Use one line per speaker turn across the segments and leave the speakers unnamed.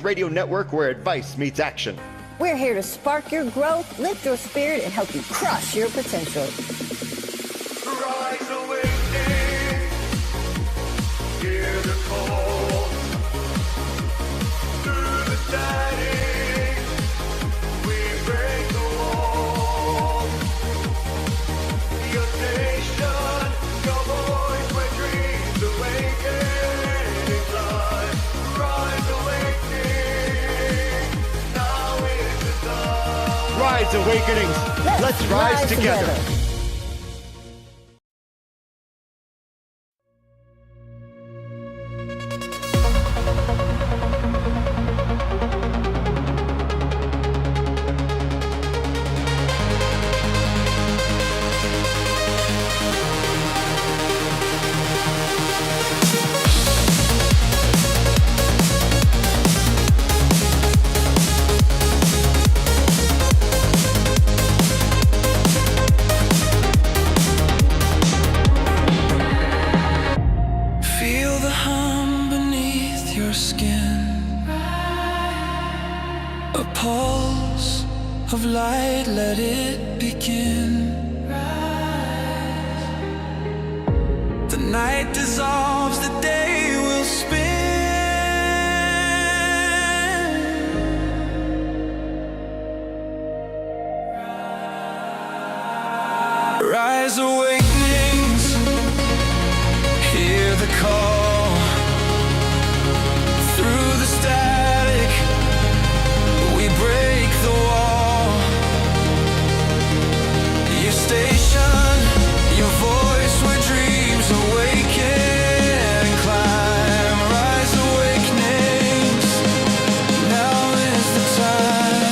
Radio network where advice meets action.
We're here to spark your growth, lift your spirit, and help you crush your potential.
Rise awakening, hear the call. Through the static, we break the wall. Your station, your voice where dreams awaken in life. Rise awakening, now is the time.
Rise Awakenings, let's rise together.
Feel the hum beneath your skin, a pulse of light, let it begin. The night dissolves, the day will spin. Rise awakenings, hear the call. Through the static, we break the wall. Your station, your voice where dreams awaken and climb. Rise awakenings, now is the time.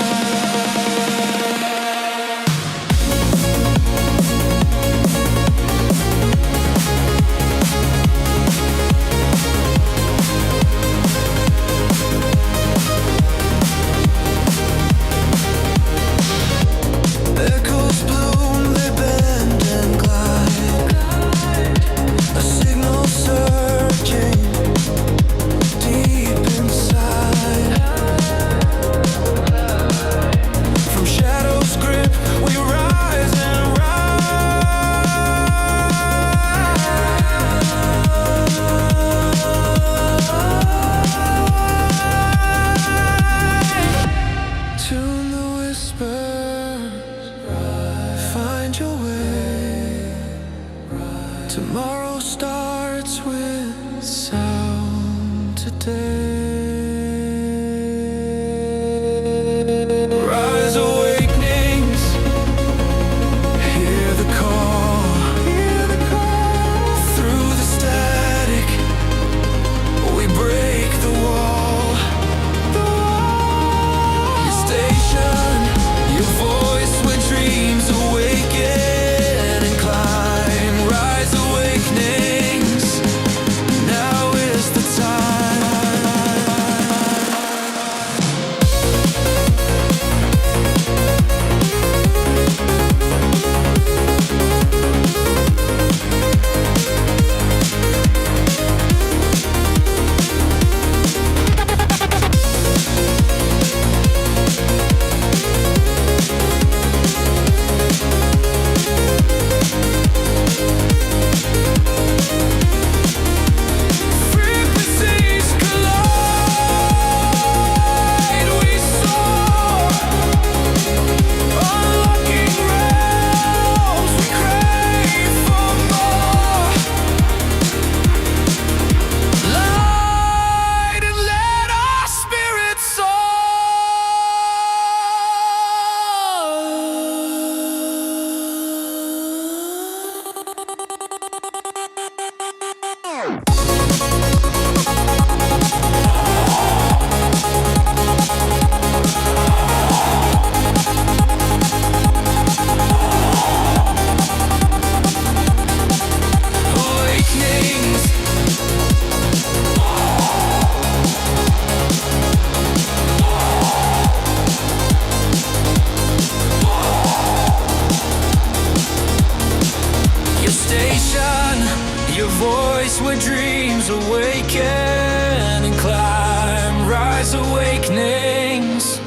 awakenings.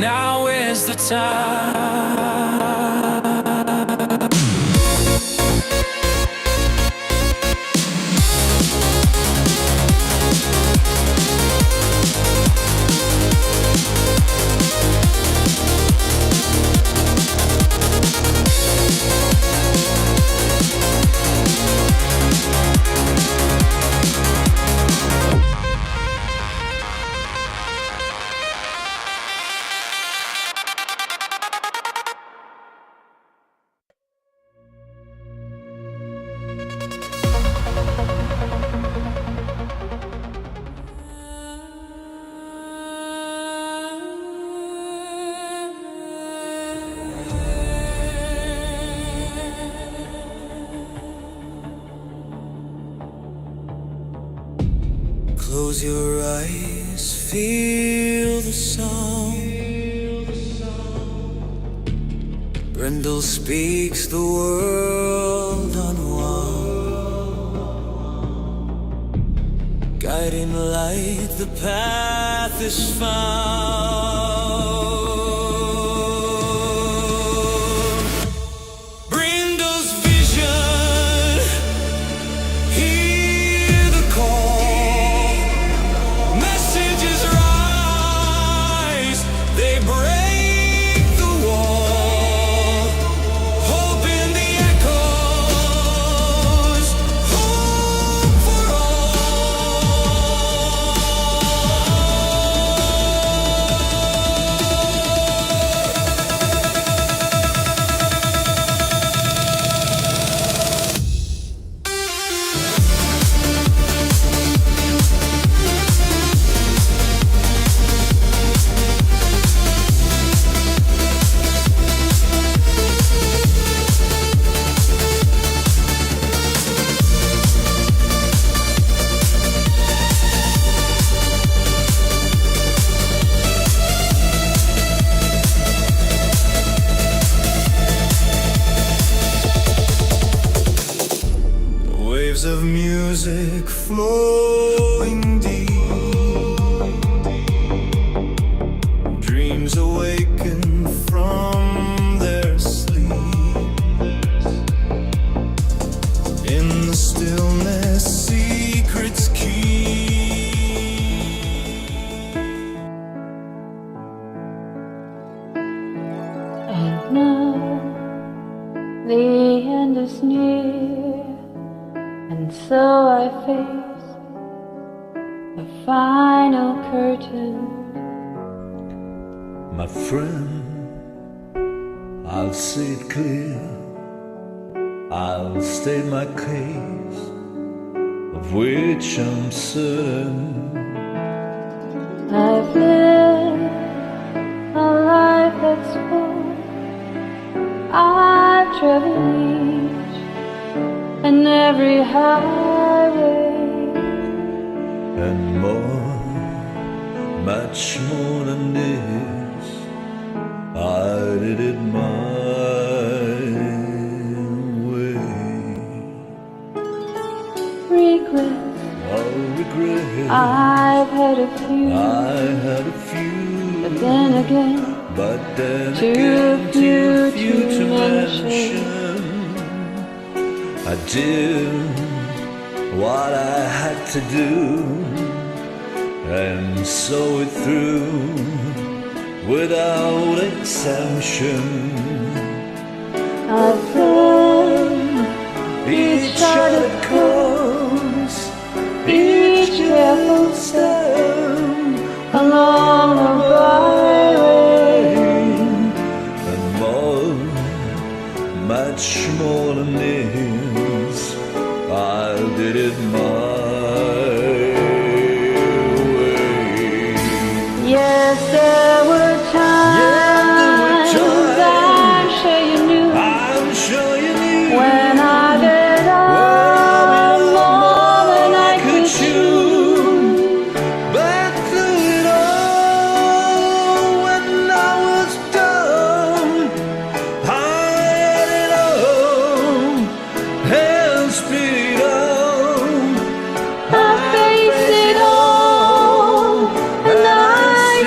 Now is the time. Close your eyes, feel the sound. Brindle speaks the world unwound. Guiding light, the path is found. Brindle's vision, hear the call. Messages rise, they break the wall. Hope in the echoes, hope for waves of music flowing deep. Dreams awaken from their sleep. In the stillness, secrets keep.
And now the end is near, and so I face the final curtain.
My friend, I'll see it clear. I'll state my case, of which I'm certain.
I've lived a life that's full. I've traveled each and every highway.
And more, much more than this, I did it my way.
Regrets,
Oh, regret,
I've had a few,
I had a few,
but then again,
too
few
few
to
to
mention.
mention. I did what I had to do and saw it through without exemption.
I've learned
Each charted course, each careful step
along a byway.
and more, much more than this, I did it my way.
Yes, there were times, I'm sure you knew,
I'm sure you knew
when I did all more than I could chew.
but through it all, when I was done, I had it all and spit it out.
I faced it all, and I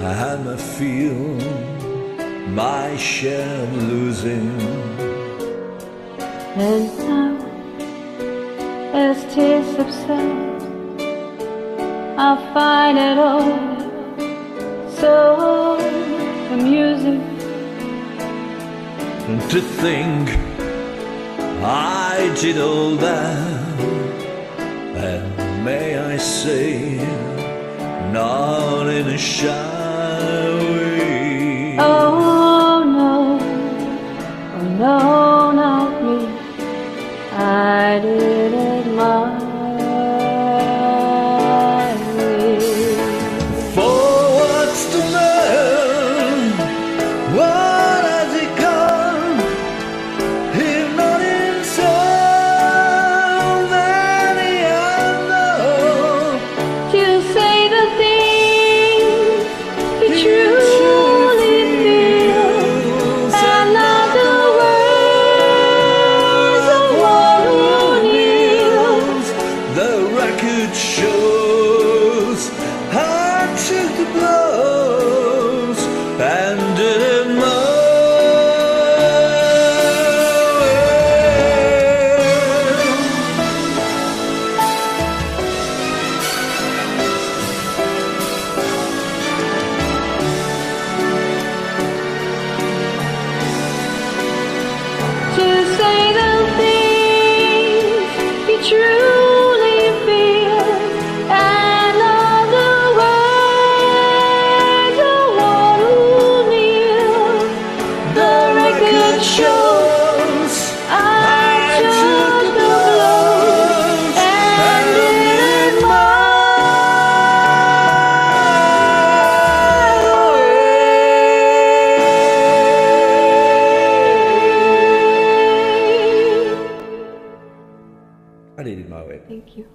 and I feel my share of losing.
And now, as tears subside, I find it all so amusing
To think I did all that, and may I say, not in a shy way.
Oh no, not me. I did it my way.
For what's the man? What has he gone? If not himself, then he has known.
To say the things he truly feels, and not the words of one who kneels.
The record shows I took the blows and did it my
To say the things he truly feels, and all the words of one who kneels. The record shows I took the blows and did it my way.
I did it my way.
Thank you.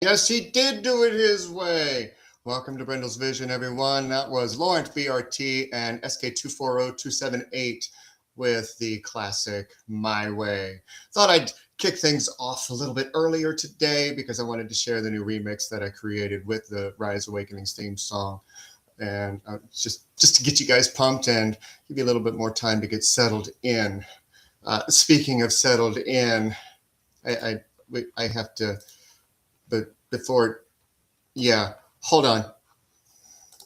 Yes, he did do it his way. Welcome to Brindle's Vision, everyone. That was Laurent BRT and SK240278 with the classic My Way. Thought I'd kick things off a little bit earlier today because I wanted to share the new remix that I created with the Rise Awakenings theme song. And just to get you guys pumped and give you a little bit more time to get settled in. Speaking of settled in, I have to, but before, yeah, hold on.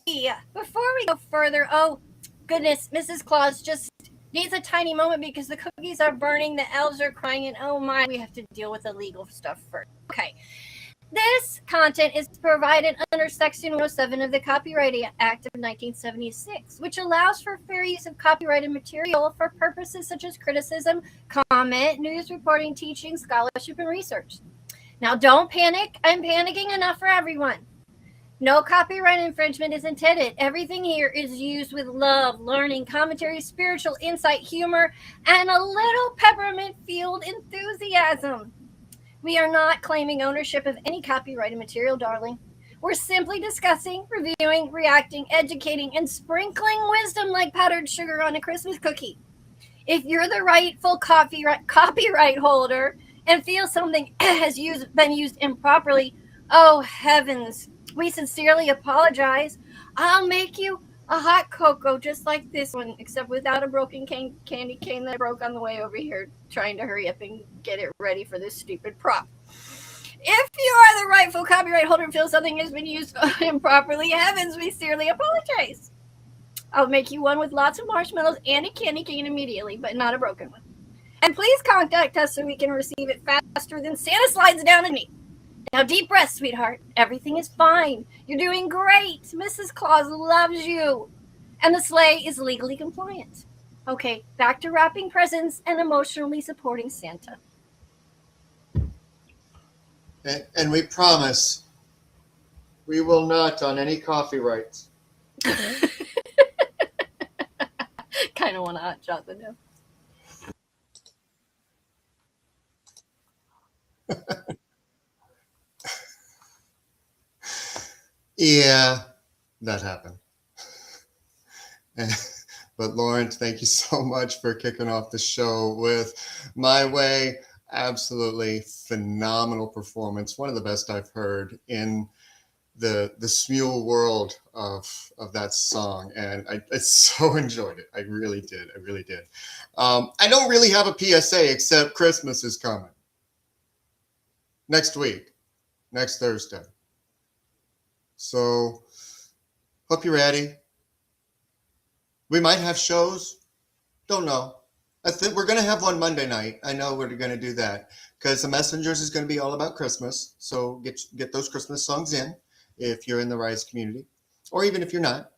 Yeah, before we go further, oh goodness, Mrs. Claus just needs a tiny moment because the cookies are burning, the elves are crying, and oh my, we have to deal with the legal stuff first. Okay. This content is provided under Section 107 of the Copyright Act of 1976, which allows for fair use of copyrighted material for purposes such as criticism, comment, news reporting, teaching, scholarship, and research. Now, don't panic. I'm panicking enough for everyone. No copyright infringement is intended. Everything here is used with love, learning, commentary, spiritual insight, humor, and a little peppermint-fueled enthusiasm. We are not claiming ownership of any copyrighted material, darling. We're simply discussing, reviewing, reacting, educating, and sprinkling wisdom like powdered sugar on a Christmas cookie. If you're the rightful copyright holder and feel something has been used improperly, oh heavens, we sincerely apologize. I'll make you a hot cocoa just like this one, except without a broken candy cane that I broke on the way over here trying to hurry up and get it ready for this stupid prop. If you are the rightful copyright holder and feel something has been used improperly, heavens, we sincerely apologize. I'll make you one with lots of marshmallows and a candy cane immediately, but not a broken one. And please contact us so we can receive it faster than Santa slides down on me. Now, deep breath, sweetheart. Everything is fine. You're doing great. Mrs. Claus loves you. And the sleigh is legally compliant. Okay, back to wrapping presents and emotionally supporting Santa.
And we promise we will not on any copyrights.
Kind of want to hot shot the no.
Yeah, that happened. But Laurent, thank you so much for kicking off the show with My Way. Absolutely phenomenal performance. One of the best I've heard in the smule world of that song, and I so enjoyed it. I really did. I don't really have a PSA except Christmas is coming next week, next Thursday. So hope you're ready. We might have shows. Don't know. I think we're going to have one Monday night. I know we're going to do that because the Messengers is going to be all about Christmas. So get those Christmas songs in if you're in the Rise community, or even if you're not,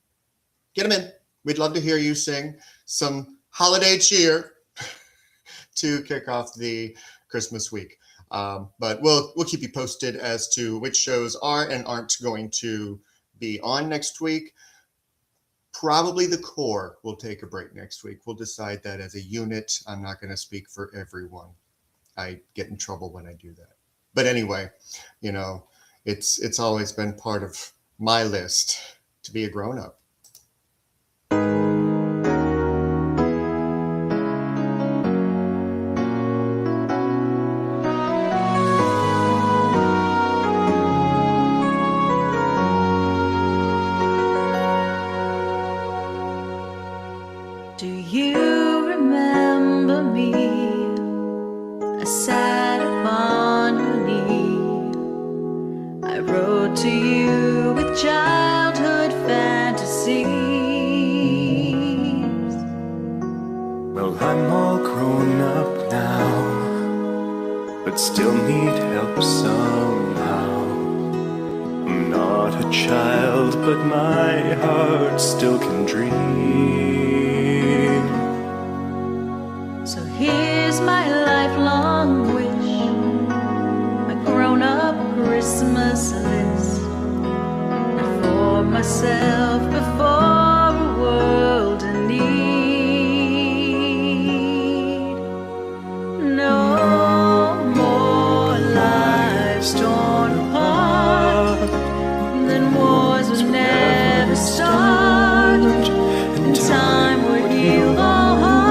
get them in. We'd love to hear you sing some holiday cheer to kick off the Christmas week. But we'll keep you posted as to which shows are and aren't going to be on next week. Probably the core will take a break next week. We'll decide that as a unit. I'm not going to speak for everyone. I get in trouble when I do that. But anyway, you know, it's always been part of my list to be a grown-up.
Do you remember me? I sat upon your knee. I wrote to you with childhood fantasies.
Well, I'm all grown up now, but still need help somehow. I'm not a child, but my heart still can dream.
So here's my lifelong wish, my grown-up Christmas list, and for myself before a world in need. No more lives torn apart, then wars would never start, and time would heal all hearts.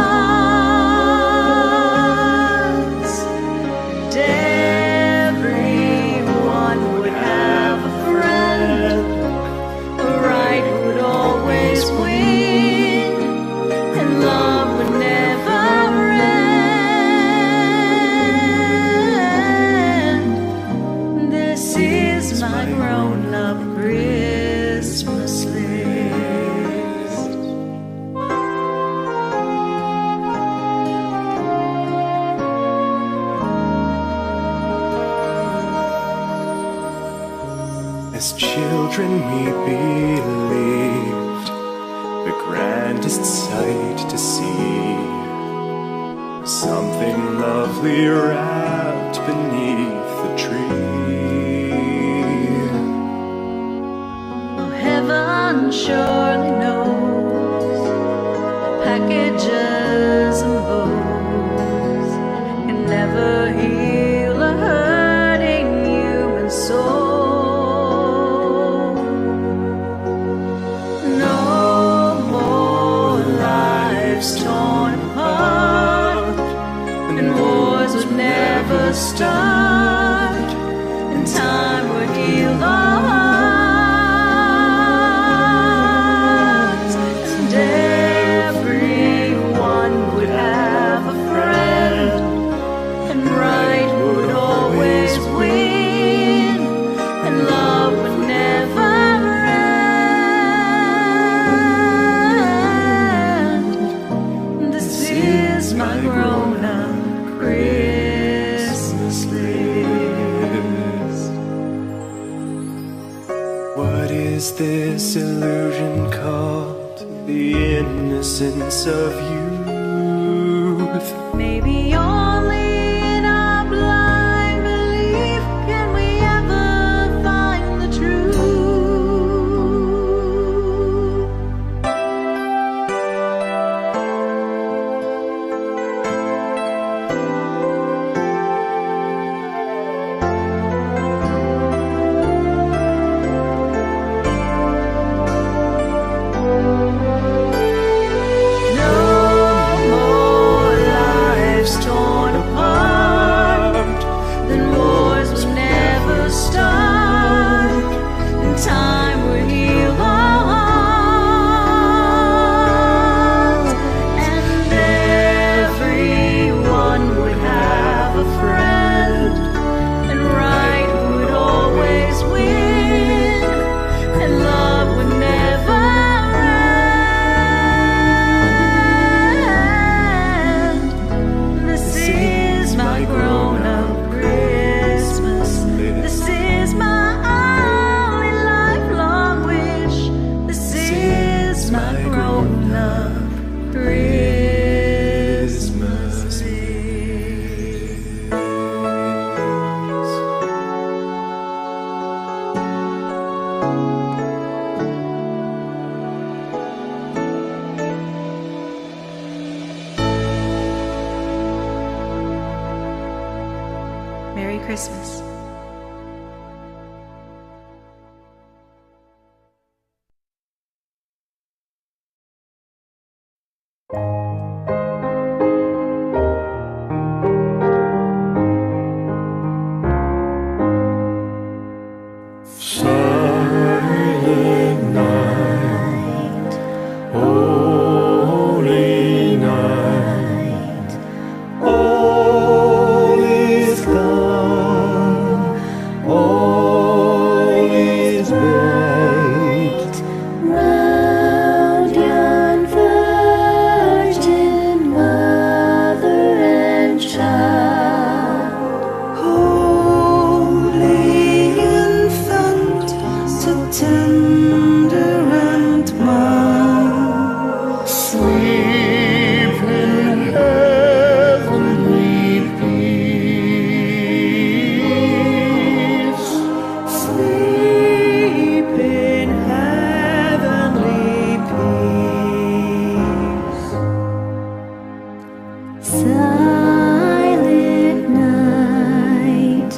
As children we believed the grandest sight to see, something lovely wrapped beneath the tree.
Well, heaven surely knows the packages and bows can never heal a hurting human soul. Torn apart, and wars would never start, and time would heal the hearts, and everyone would have a friend, and right would always win, and love would never my grown-up Christmas list.
What is this illusion called? The innocence of youth?
Maybe only in our blind belief can we ever find the truth. Christmas.
Silent night, holy night, all is calm, all is bright.
Round yon virgin mother and child, holy infant, so tender and mild,
Sleep in heavenly peace.
sleep in heavenly peace. Silent night,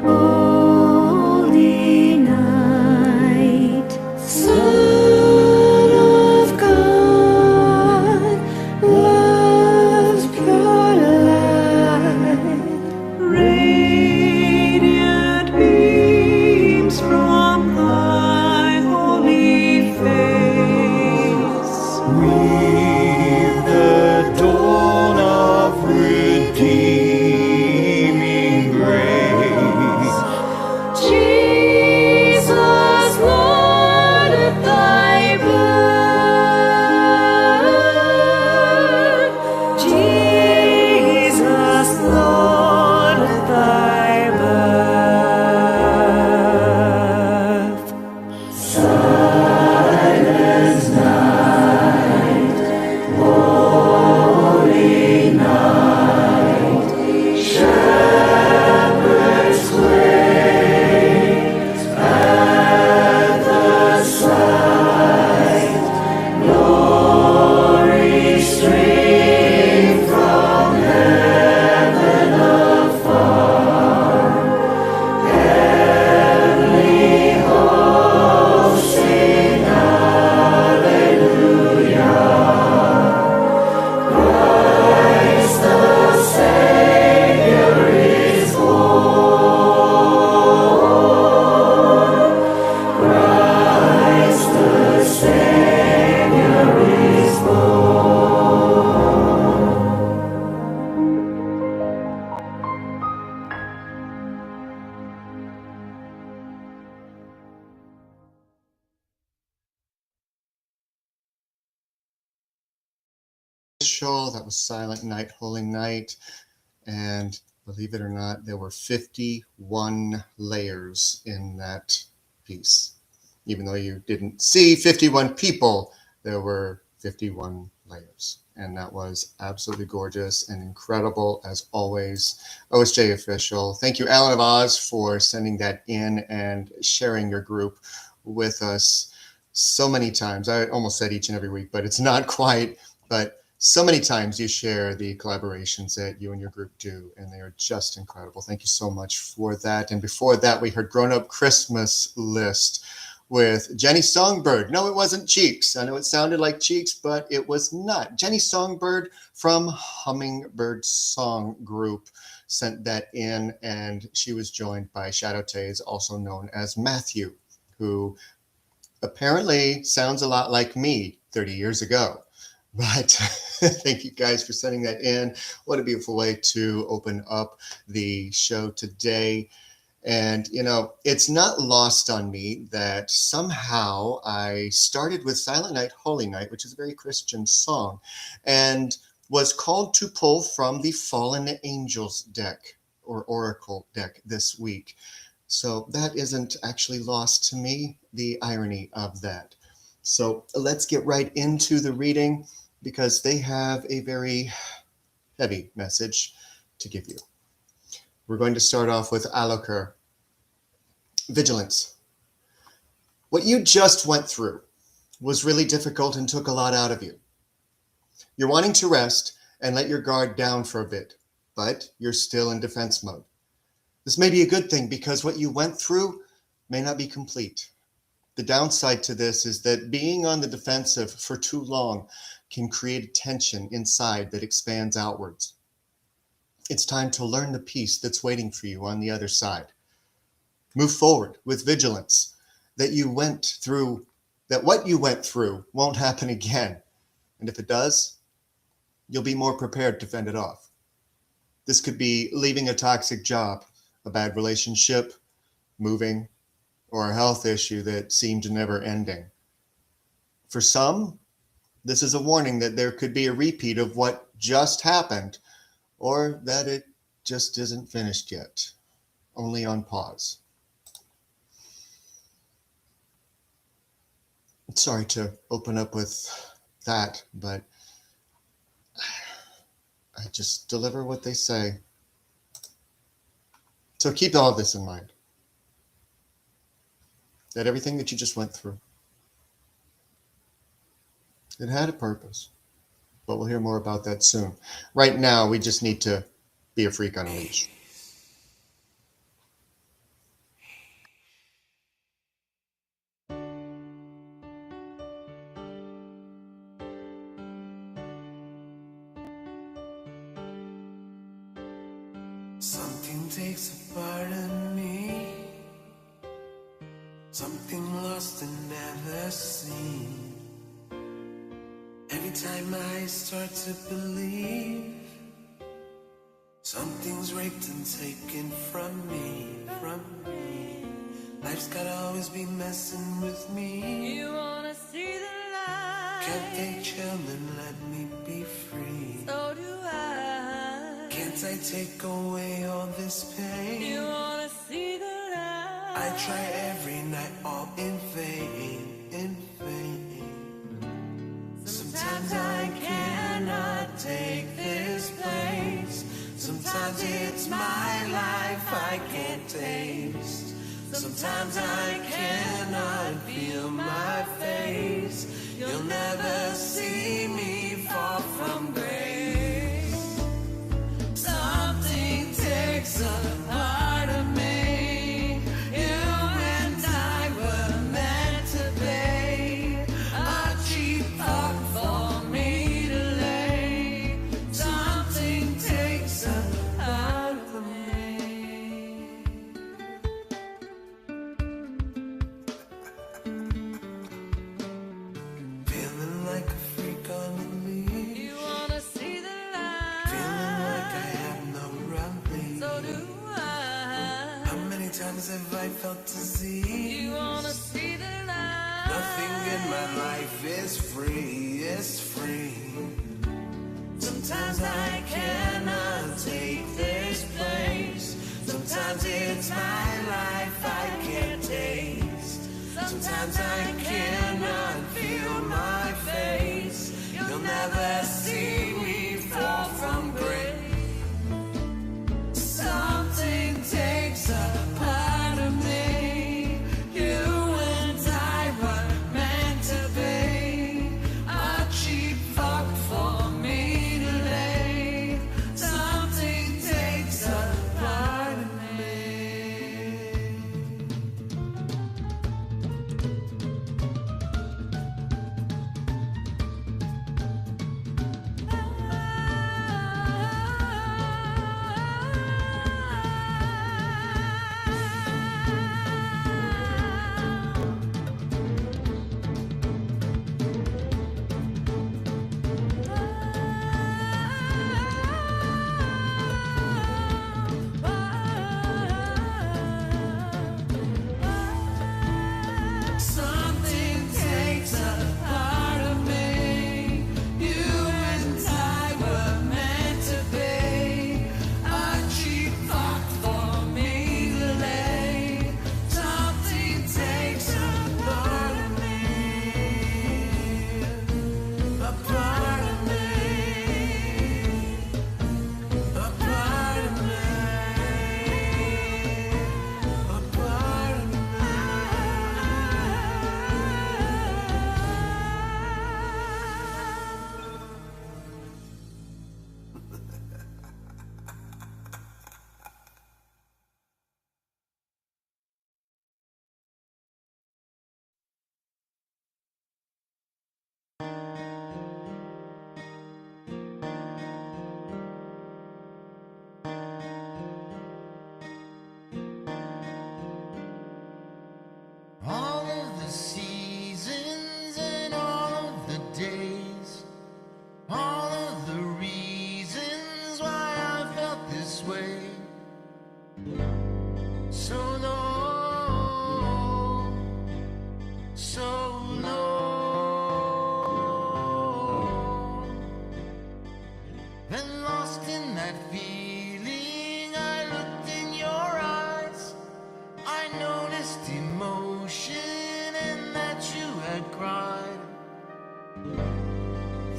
holy night, Son of God, love's pure light, radiant beams from thy holy face.
With the dawn of redeeming grace.
Jesus, Lord, at thy birth. Jesus, Lord, at thy birth. Silent night, holy night, shepherds quake at the sight. Glory stream from heaven afar. Heavenly hosts sing hallelujah. Christ the Savior is born. Christ the Savior is born.
That was Silent Night, Holy Night. And believe it or not, there were 51 layers in that piece. Even though you didn't see 51 people, there were 51 layers. And that was absolutely gorgeous and incredible as always. OSJ Official. Thank you, Alan of Oz, for sending that in and sharing your group with us so many times. I almost said each and every week, but it's not quite. But so many times you share the collaborations that you and your group do, and they are just incredible. Thank you so much for that. And before that, we heard Grown Up Christmas List with Jenny Songbird. No, it wasn't Cheeks. I know it sounded like Cheeks, but it was not. Jenny Songbird from Hummingbird Song Group sent that in, and she was joined by Shadow Taze, also known as Matthew, who apparently sounds a lot like me 30 years ago. But thank you guys for sending that in. What a beautiful way to open up the show today. And, you know, it's not lost on me that somehow I started with Silent Night, Holy Night, which is a very Christian song, and was called to pull from the Fallen Angels deck or Oracle deck this week. So that isn't actually lost to me, the irony of that. So let's get right into the reading, because they have a very heavy message to give you. We're going to start off with Alokar. Vigilance. What you just went through was really difficult and took a lot out of you. You're wanting to rest and let your guard down for a bit, but you're still in defense mode. This may be a good thing because what you went through may not be complete. The downside to this is that being on the defensive for too long can create tension inside that expands outwards. It's time to learn the peace that's waiting for you on the other side. Move forward with vigilance that what you went through won't happen again. And if it does, you'll be more prepared to fend it off. This could be leaving a toxic job, a bad relationship, moving, or a health issue that seemed never ending. For some, this is a warning that there could be a repeat of what just happened, or that it just isn't finished yet, only on pause. Sorry to open up with that, but I just deliver what they say. So keep all of this in mind. That everything that you just went through, it had a purpose. But we'll hear more about that soon. Right now, we just need to be a freak on a leash.
Something takes a part of me, something lost and never seen. Every time I start to believe, something's raped and taken from me, Life's gotta always be messing with me.
You wanna see the light?
Can't they chill and let me be free?
So do I.
Can't I take away all this pain?
You wanna see the light?
I try every night, all in vain, in vain. Sometimes I cannot take this place. Sometimes it's my life I can't taste. Sometimes I cannot feel my face. You'll never see me fall from grace. Something takes a part of me. You and I were meant to be. A cheap fuck for me to lay. Something takes a part of me. Feeling like a freak on a leash.
You wanna see the light?
Feeling like I have no release.
So do I.
How many times have I felt disease?
You wanna see the light?
Nothing in my life is free, it's free. Sometimes I cannot take this place. Sometimes it's my life I can't taste. Sometimes I cannot feel my face. You'll never see me fall from grace. Something takes a part of me. You and I were meant to be. A cheap fuck for me to lay. Something takes a part of me.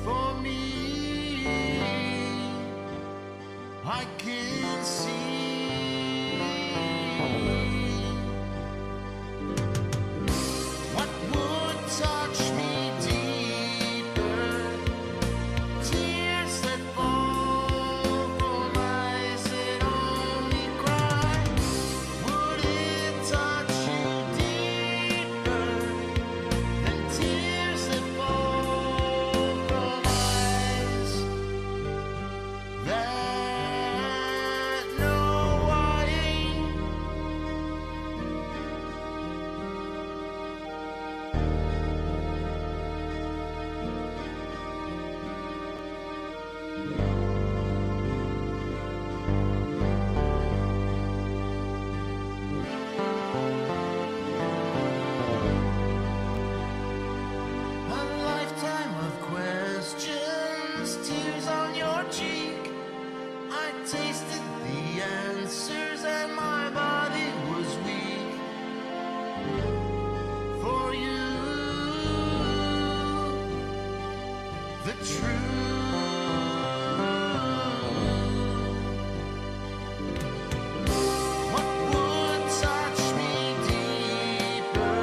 For me, I can see what would touch me deeper. Tears that fall from eyes that only cry. Would it touch you deeper than tears that fall from eyes that know why? A lifetime of questions, tears on your cheek. I tasted the answers and my body was weak. For you, the truth. What would touch me deeper?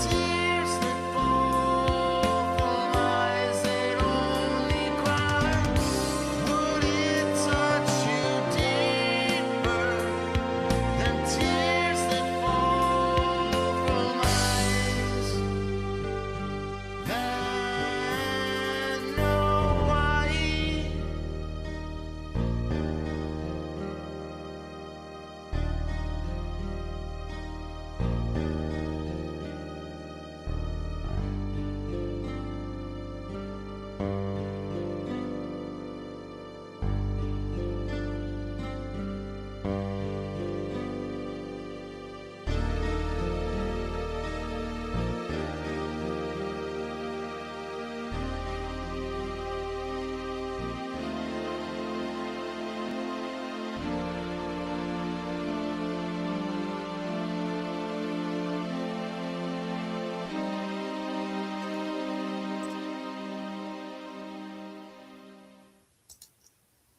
Tears that fall from eyes that only cry. Would it touch you deeper than tears that fall from eyes that know why?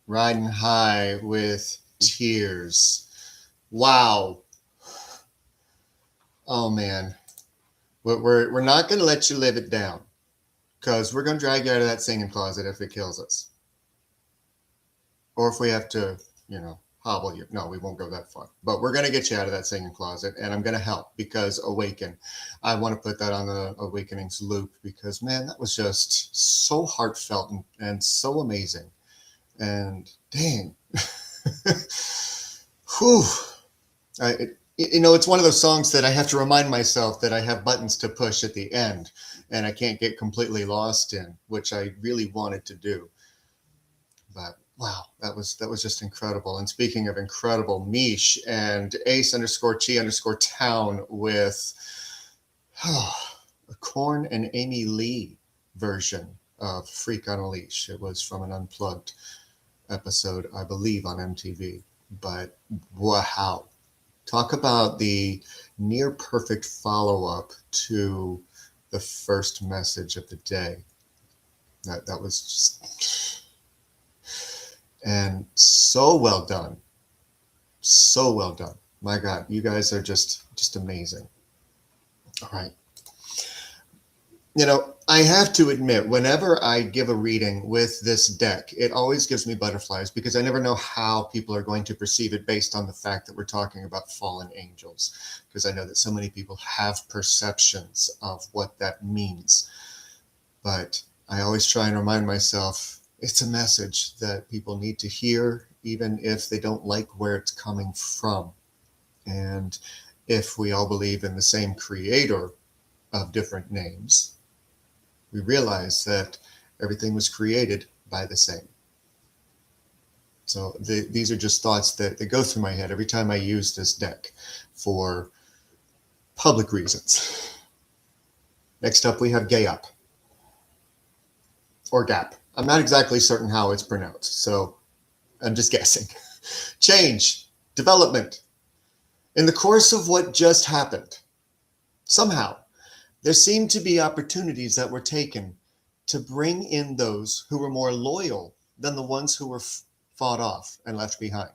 Riding high with tears. Wow. Oh man. We're not going to let you live it down, because we're going to drag you out of that singing closet if it kills us. Or if we have to, hobble you. No, we won't go that far. But we're going to get you out of that singing closet, and I'm going to help, because awaken. I want to put that on the Awakenings loop, because man, that was just so heartfelt and so amazing. And dang. Whew. It's one of those songs that I have to remind myself that I have buttons to push at the end, and I can't get completely lost in, which I really wanted to do. But wow, that was just incredible. And speaking of incredible, Mish and Ace_Chi_Town with a Korn and Amy Lee version of Freak on a Leash. It was from an Unplugged episode, I believe, on MTV. But wow. Talk about the near perfect follow-up to the first message of the day. That was just, and so well done. So well done. My God, you guys are just amazing. All right. I have to admit, whenever I give a reading with this deck, it always gives me butterflies, because I never know how people are going to perceive it based on the fact that we're talking about fallen angels, because I know that so many people have perceptions of what that means. But I always try and remind myself it's a message that people need to hear, even if they don't like where it's coming from. And if we all believe in the same creator of different names, we realize that everything was created by the same. So these are just thoughts that go through my head every time I use this deck for public reasons. Next up, we have Gayap, or Gap. I'm not exactly certain how it's pronounced, so I'm just guessing. Change, development. In the course of what just happened, somehow, There seemed to be opportunities that were taken to bring in those who were more loyal than the ones who were fought off and left behind.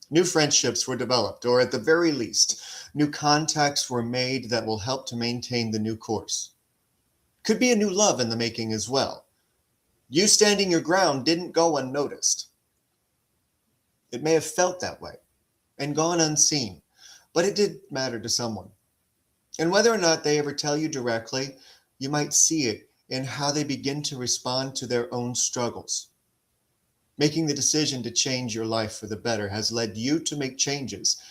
New friendships were developed, or at the very least, new contacts were made that will help to maintain the new course. Could be a new love in the making as well. You standing your ground didn't go unnoticed. It may have felt that way and gone unseen, but it did matter to someone. And whether or not they ever tell you directly, you might see it in how they begin to respond to their own struggles. Making the decision to change your life for the better has led you to make changes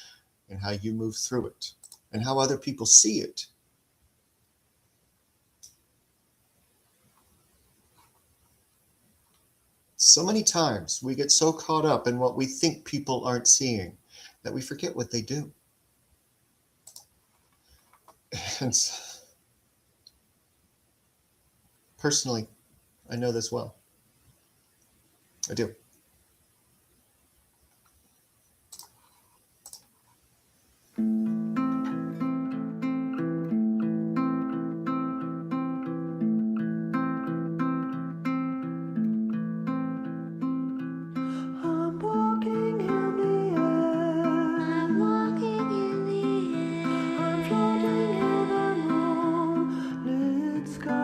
in how you move through it and how other people see it. So many times we get so caught up in what we think people aren't seeing that we forget what they do. And personally, I know this well. I do.
I'm walking in the air. I'm walking in the air. I'm floating in a moonlit sky.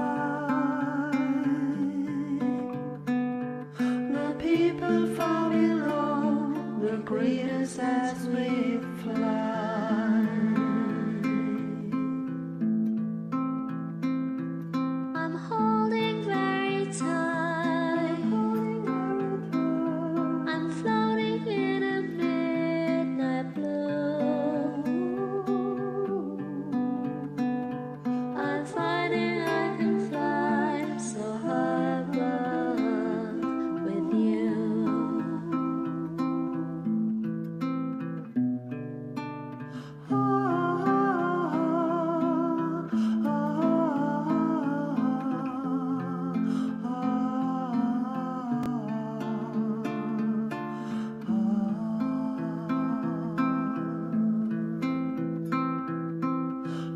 The people far below, the greatest as we fly. I'm holding very tight. I'm floating in a midnight blue. I'm finding I can fly so high above with you.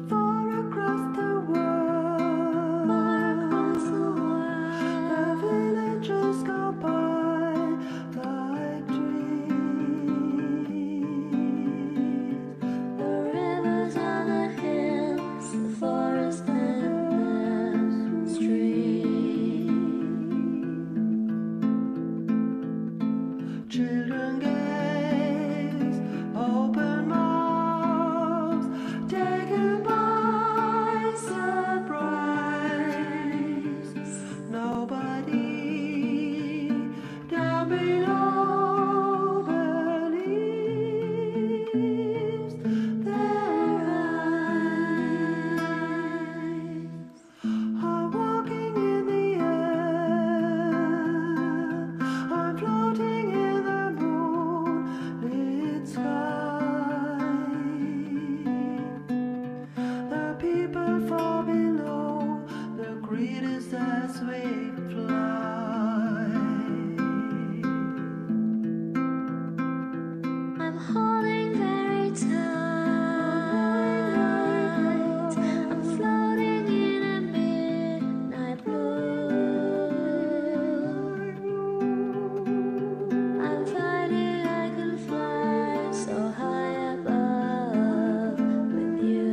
Far across the world, the villagers go by like dreams. The rivers on the hills, the forest and the stream. Children gaze, open mouths, taken by surprise. Nobody down below believes their eyes. I'm walking in the air. I'm floating in the moonlit sky. The people far below, the greatest as we fly. I'm holding very tight. I'm floating in a midnight blue. I'm finding I can fly so high above with you.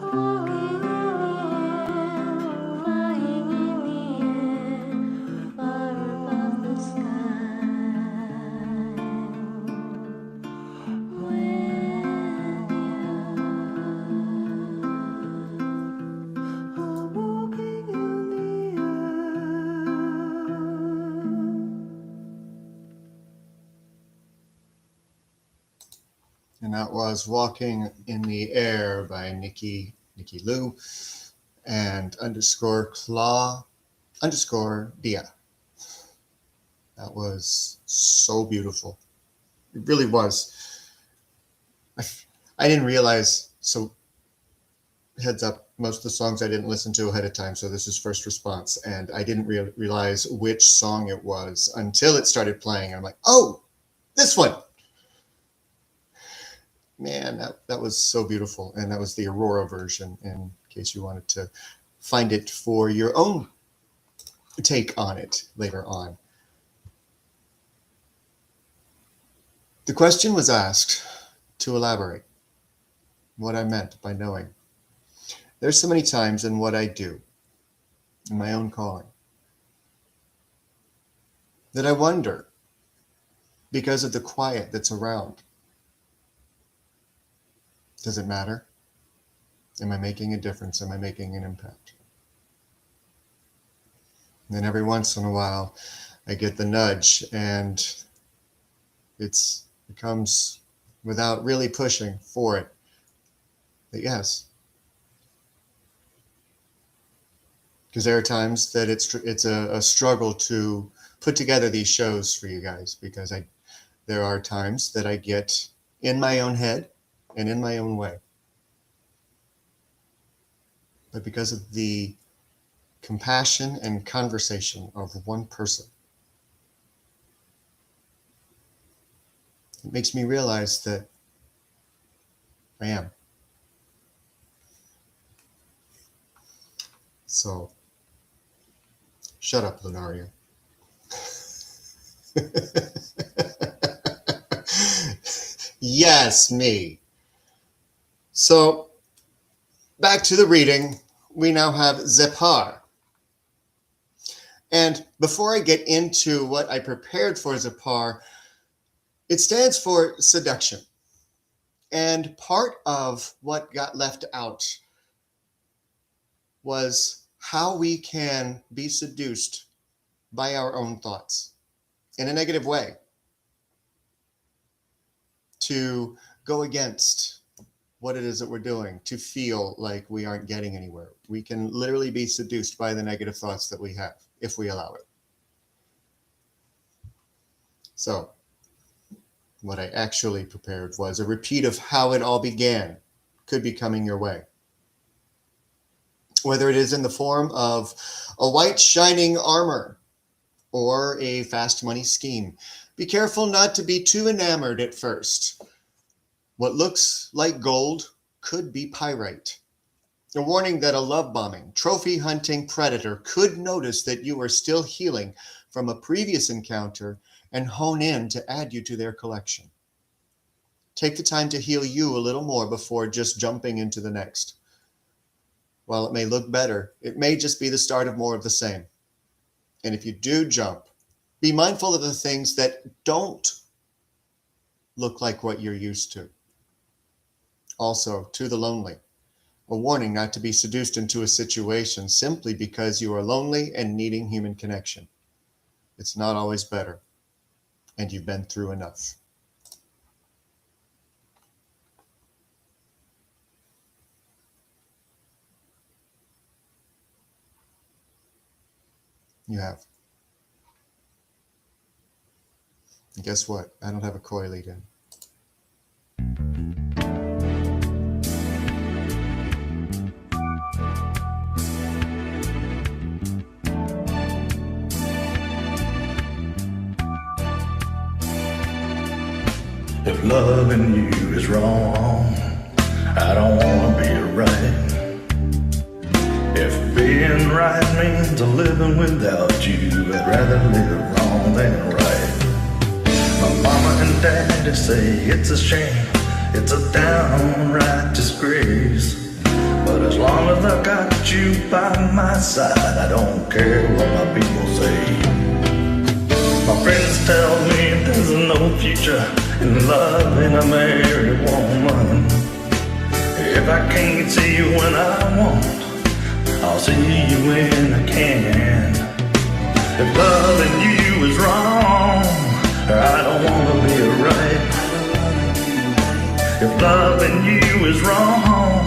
Walking in the air, flying in the air, far above the sky. With you. I'm walking in the air.
And that was Walking in the Air by Nikki Lou and _Claw_Dia. That was so beautiful. It really was. I didn't realize, so heads up, most of the songs I didn't listen to ahead of time, so this is first response, and I didn't realize which song it was until it started playing. I'm like, oh, this one. man, that was so beautiful. And that was the Aurora version, in case you wanted to find it for your own take on it later on. The question was asked to elaborate what I meant by knowing. There's so many times in what I do, in my own calling, that I wonder, because of the quiet that's around, does it matter? Am I making a difference? Am I making an impact? And then every once in a while, I get the nudge, and it comes without really pushing for it. But yes. Because there are times that it's a struggle to put together these shows for you guys, because there are times that I get in my own head and in my own way. But because of the compassion and conversation of one person, it makes me realize that I am. So, shut up, Lunaria. Yes, me. So, back to the reading. We now have Zepar. And before I get into what I prepared for Zepar, it stands for seduction. And part of what got left out was how we can be seduced by our own thoughts in a negative way, to go against what it is that we're doing, to feel like we aren't getting anywhere. We can literally be seduced by the negative thoughts that we have if we allow it. So, what I actually prepared was a repeat of how it all began, could be coming your way. Whether it is in the form of a white shining armor or a fast money scheme. Be careful not to be too enamored at first. What looks like gold could be pyrite. A warning that a love bombing, trophy hunting predator could notice that you are still healing from a previous encounter and hone in to add you to their collection. Take the time to heal you a little more before just jumping into the next. While it may look better, it may just be the start of more of the same. And if you do jump, be mindful of the things that don't look like what you're used to. Also, to the lonely, a warning not to be seduced into a situation simply because you are lonely and needing human connection. It's not always better, and you've been through enough. You have. And guess what? I don't have a koi lead in.
If loving you is wrong, I don't wanna be right. If being right means living without you, I'd rather live wrong than right. My mama and daddy say it's a shame, it's a downright disgrace. But as long as I got you by my side, I don't care what my people say. My friends tell me there's no future in loving a married woman. If I can't see you when I want, I'll see you when I can. If loving you is wrong, I don't wanna be right. If loving you is wrong,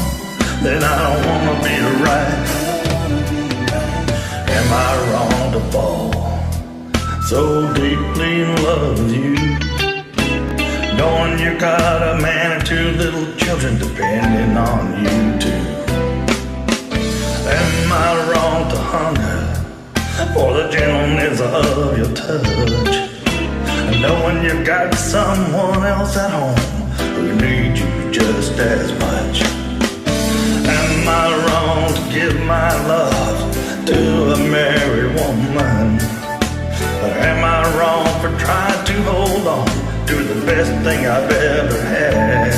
then I don't wanna be right. Am I wrong to fall so deeply in love with you, knowing you got a man and two little children depending on you too? Am I wrong to hunger for the gentleness of your touch, knowing you got someone else at home who needs you as much. Am I wrong to give my love to a married woman? Or am I wrong for trying to hold on to the best thing I've ever had?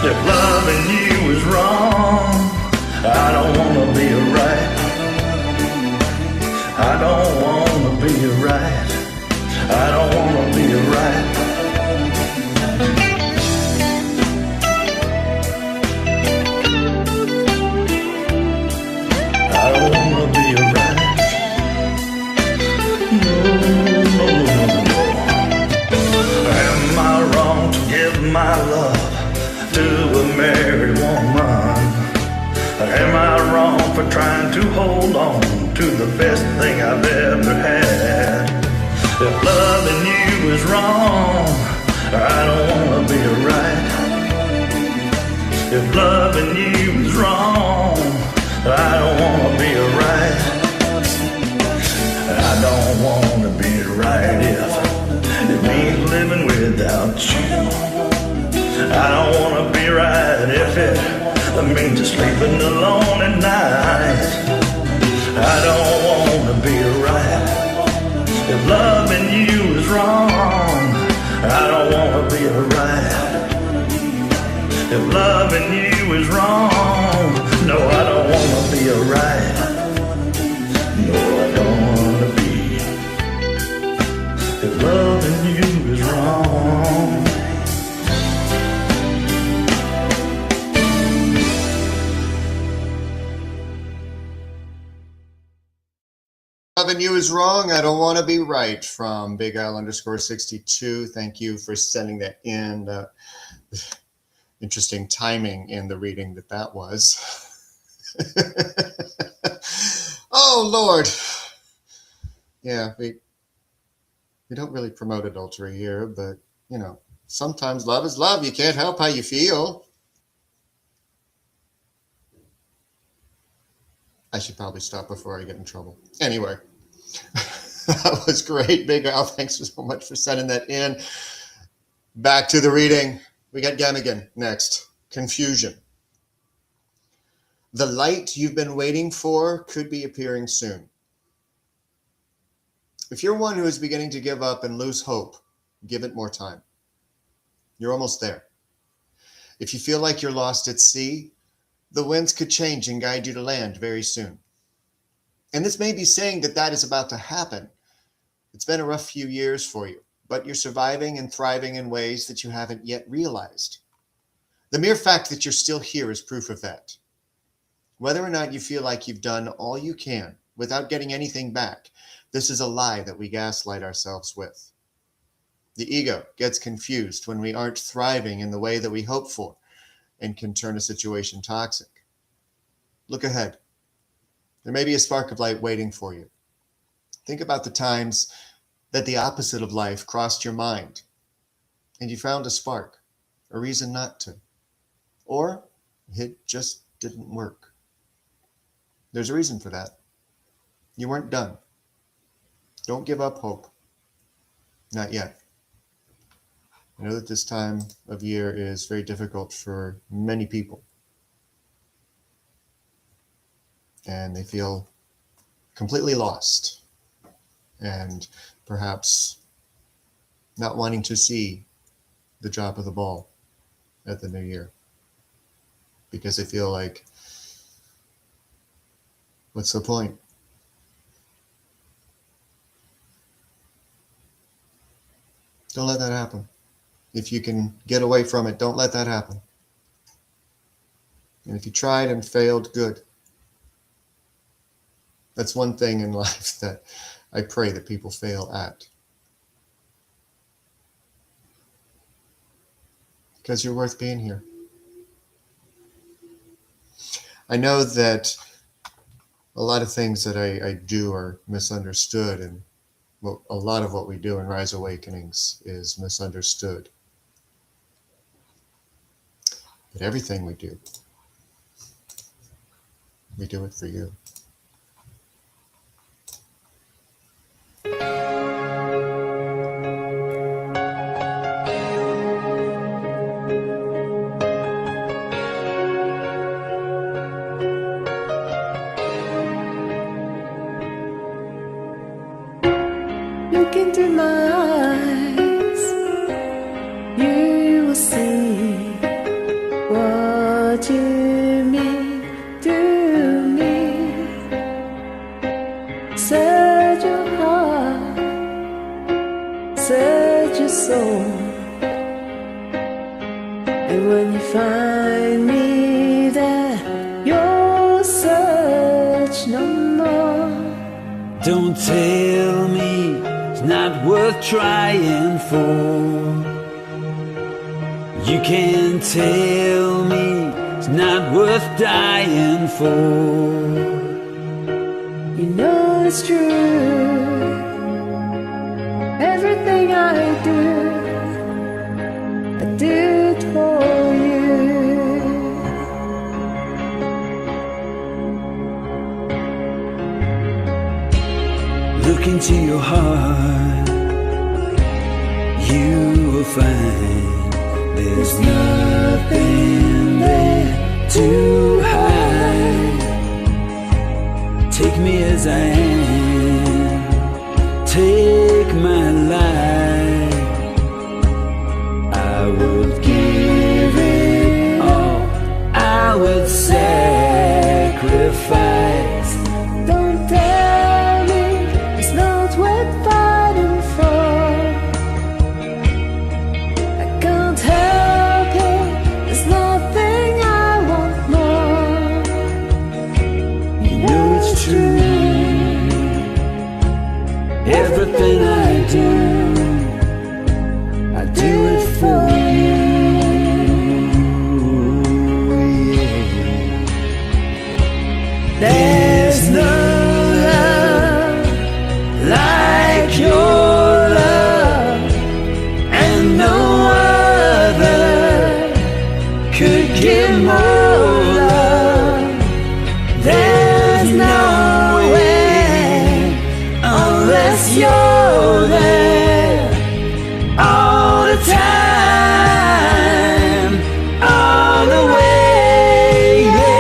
If loving you is wrong, I don't wanna be right. I don't wanna be right. I don't wanna be right. I don't wanna be right. No, no, no, no, no. Am I wrong to give my love to a married woman? Am I wrong for trying to hold on to the best thing I've ever had? If loving you is wrong, I don't wanna be right. If loving you is wrong, I don't wanna be right. I don't wanna be right if it means living without you. I don't wanna be right if it means just sleeping alone at night. I don't wanna be right if loving you is wrong. I don't wanna be right if loving you is wrong. No, I don't wanna be right. No, I don't wanna be if loving you is wrong.
Loving you is wrong. I don't want to be right. From Big Al _62. Thank you for sending that in. Interesting timing in the reading that was. Oh, Lord. Yeah, we don't really promote adultery here, but, you know, sometimes love is love. You can't help how you feel. I should probably stop before I get in trouble. Anyway, that was great, Big Al. Thanks so much for sending that in. Back to the reading. We got Gamigan next. Confusion. The light you've been waiting for could be appearing soon. If you're one who is beginning to give up and lose hope, give it more time. You're almost there. If you feel like you're lost at sea, the winds could change and guide you to land very soon. And this may be saying that is about to happen. It's been a rough few years for you, but you're surviving and thriving in ways that you haven't yet realized. The mere fact that you're still here is proof of that. Whether or not you feel like you've done all you can without getting anything back, this is a lie that we gaslight ourselves with. The ego gets confused when we aren't thriving in the way that we hope for, and can turn a situation toxic. Look ahead. There may be a spark of light waiting for you. Think about the times that the opposite of life crossed your mind, and you found a spark, a reason not to. Or it just didn't work. There's a reason for that. You weren't done. Don't give up hope. Not yet. I know that this time of year is very difficult for many people. And they feel completely lost. And perhaps not wanting to see the drop of the ball at the new year. Because they feel like, what's the point? Don't let that happen. If you can get away from it, don't let that happen. And if you tried and failed, good. That's one thing in life that I pray that people fail at. Because you're worth being here. I know that a lot of things that I do are misunderstood, and a lot of what we do in Rise Awakenings is misunderstood. But everything we do it for you.
into my eyes, you will see what you mean to me. Search your heart, search your soul, and when you find me there, you'll search no more.
Don't tell me it's not worth trying for. You can't tell me it's not worth dying for.
You know it's true. Everything I do it for you.
Look into your heart, you will find there's nothing there to hide. Take me as I am, take my life. I would give it all, I would sacrifice.
Don't tell me it's not worth fighting for. I can't help it, there's nothing I want more.
You know it's true. Everything I do it for you. Yeah. There's no love like your love, and no other could give more love. There's no way unless you're there all the time, all the way, yeah.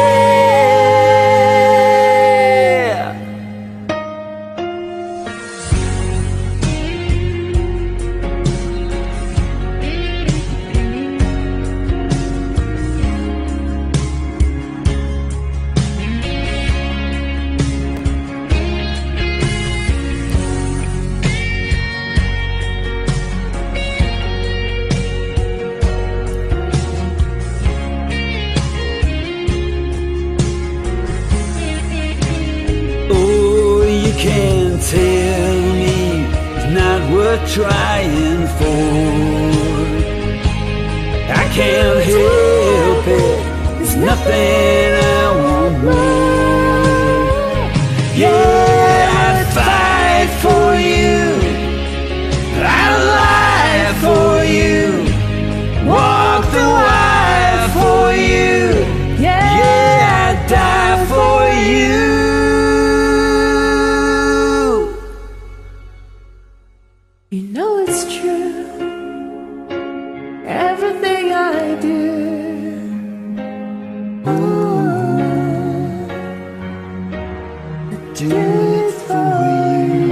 Oh, you can't tell me it's not worth trying for. I can't help it, there's nothing I want more. Yeah, I'd fight for you, I'd lie for you, walk the wire for you. Yeah, I'd die for you.
You know it's true. Everything I do.
Do it for you.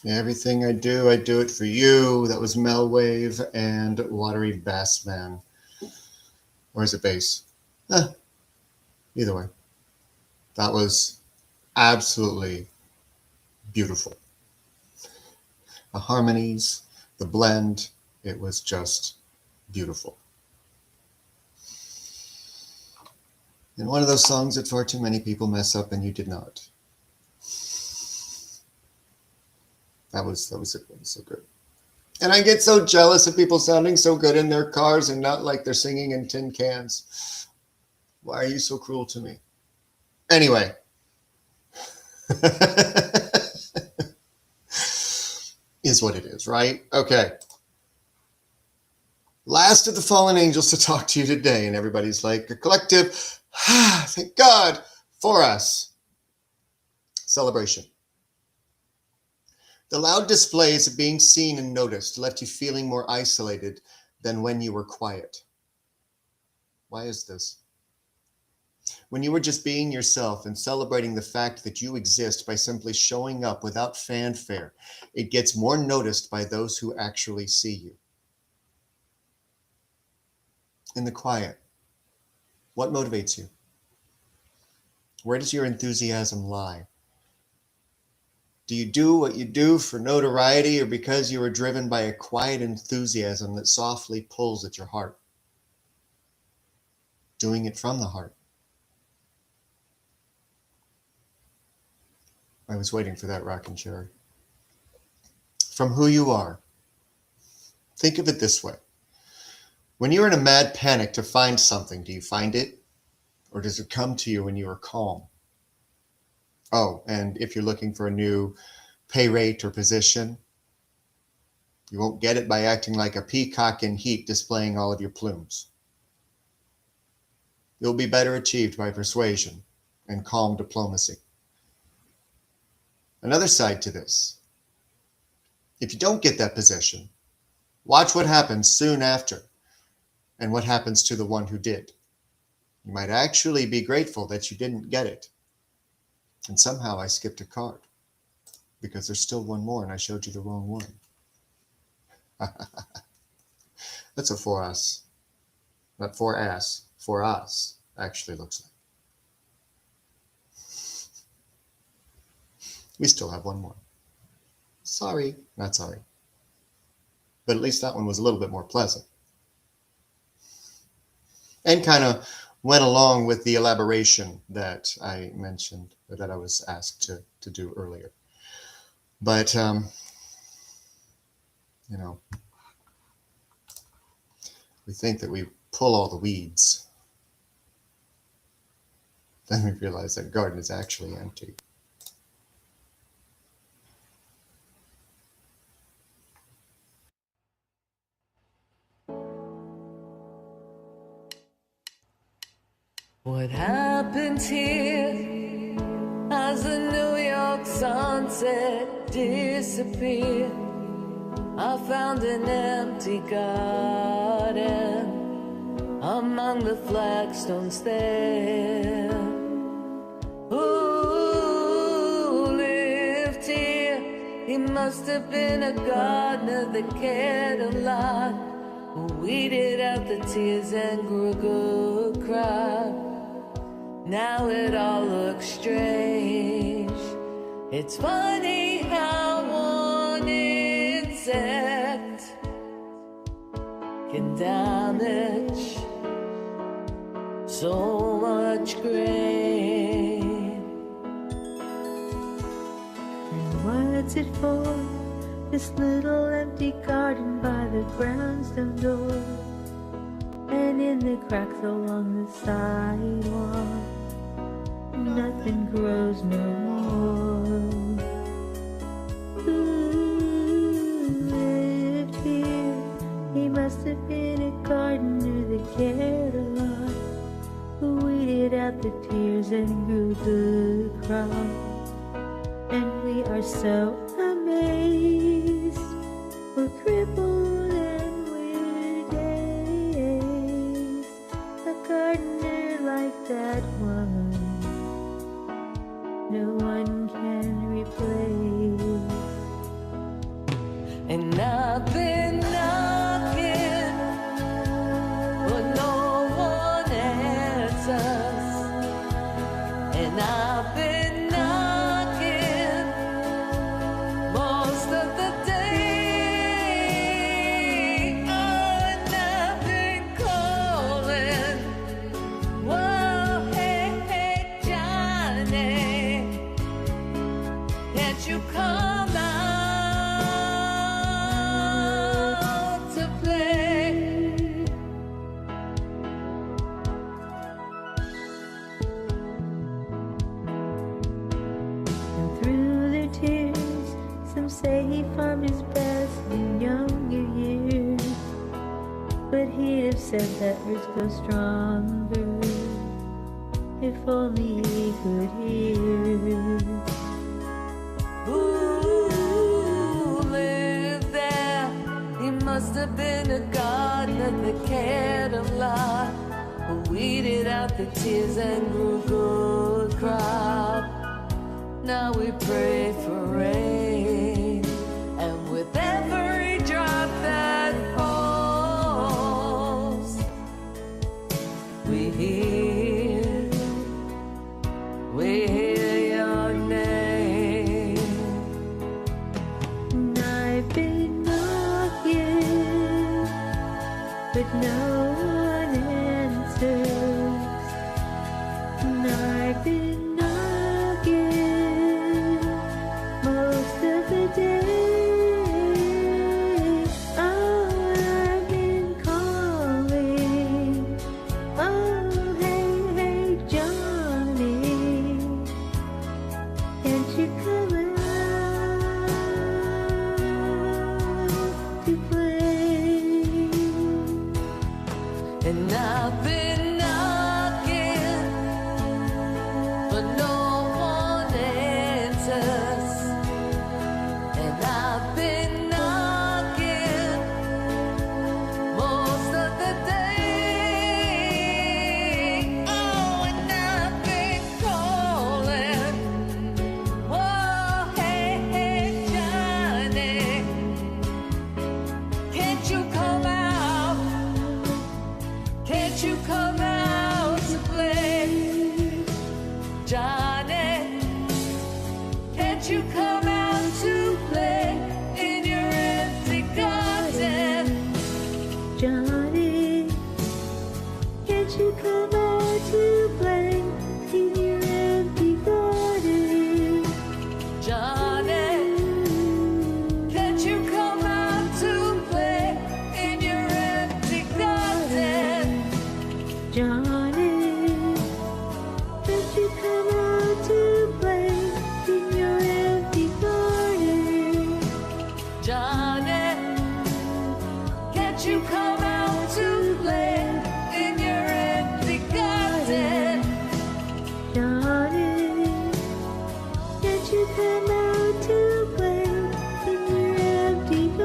Everything I do it for you. That was Melwave and Watery Bassman. Or is it bass? Either way. That was absolutely beautiful. The harmonies, the blend, it was just beautiful. And one of those songs that far too many people mess up and you did not. That was so good. And I get so jealous of people sounding so good in their cars and not like they're singing in tin cans. Why are you so cruel to me? Anyway. Is what it is, right? Okay. Last of the fallen angels to talk to you today. And everybody's like, a collective, thank God for us. Celebration. The loud displays of being seen and noticed left you feeling more isolated than when you were quiet. Why is this? when you were just being yourself and celebrating the fact that you exist by simply showing up without fanfare, it gets more noticed by those who actually see you. In the quiet, what motivates you? Where does your enthusiasm lie? Do you do what you do for notoriety or because you are driven by a quiet enthusiasm that softly pulls at your heart? Doing it from the heart. I was waiting for that rocking chair. From who you are. Think of it this way. When you're in a mad panic to find something, do you find it? Or does it come to you when you are calm? Oh, and if you're looking for a new pay rate or position, you won't get it by acting like a peacock in heat displaying all of your plumes. You'll be better achieved by persuasion and calm diplomacy. Another side to this. If you don't get that position, watch what happens soon after and what happens to the one who did. You might actually be grateful that you didn't get it. And somehow I skipped a card because there's still one more and I showed you the wrong one. That's a for us. Not for ass. For us actually looks like. We still have one more. Sorry, not sorry. But at least that one was a little bit more pleasant. And kind of went along with the elaboration that I mentioned, or that I was asked to do earlier. But, you know, we think that we pull all the weeds. Then we realize that garden is actually empty.
What happened here as the New York sunset disappeared? I found an empty garden among the flagstones there. Who lived here? He must have been a gardener that cared a lot, who weeded out the tears and grew a good crop. Now it all looks strange. It's funny how one insect can damage so much grain. And what's it for? This little empty garden by the brownstone door, and in the cracks along the sidewalk, nothing grows no more. Who lived here? He must have been a gardener that cared a lot, who weeded out the tears and grew good crop. And we are so amazed, we're crippled and we're dazed. A gardener like that one, no one can replace. And I've been knocking, but no one answers. And I've been knocking most of the day, and I've been calling. Whoa, hey, hey, Johnny, can't you come out to play? And through their tears, some say he farmed his best in younger years, but he'd have said that roots go stronger if only he could hear. Who lived there? He must have been a gardener that cared a lot, who
weeded out the tears and grew good crop. Now we pray for rain, and with every drop that falls, we hear your name. And I've been knocking, but no one answers. And I've been knocking most of the day. Oh, I've been calling. Oh, hey, Johnny, can't you come out to play? And I've been knocking, but no one answers. And I've been knocking most of the day. Oh, and I've been calling. Oh, hey, Johnny, can't you come out? Can't you come out to play? Johnny, can't you come out to play in your empty garden? Johnny, can't you come out to play in your empty garden? Johnny, can't you come out to play in your empty garden? Johnny, can't you come out to play in your empty garden? Johnny, can't you come out to play in your empty garden? Johnny, can't you come out to play in your empty garden?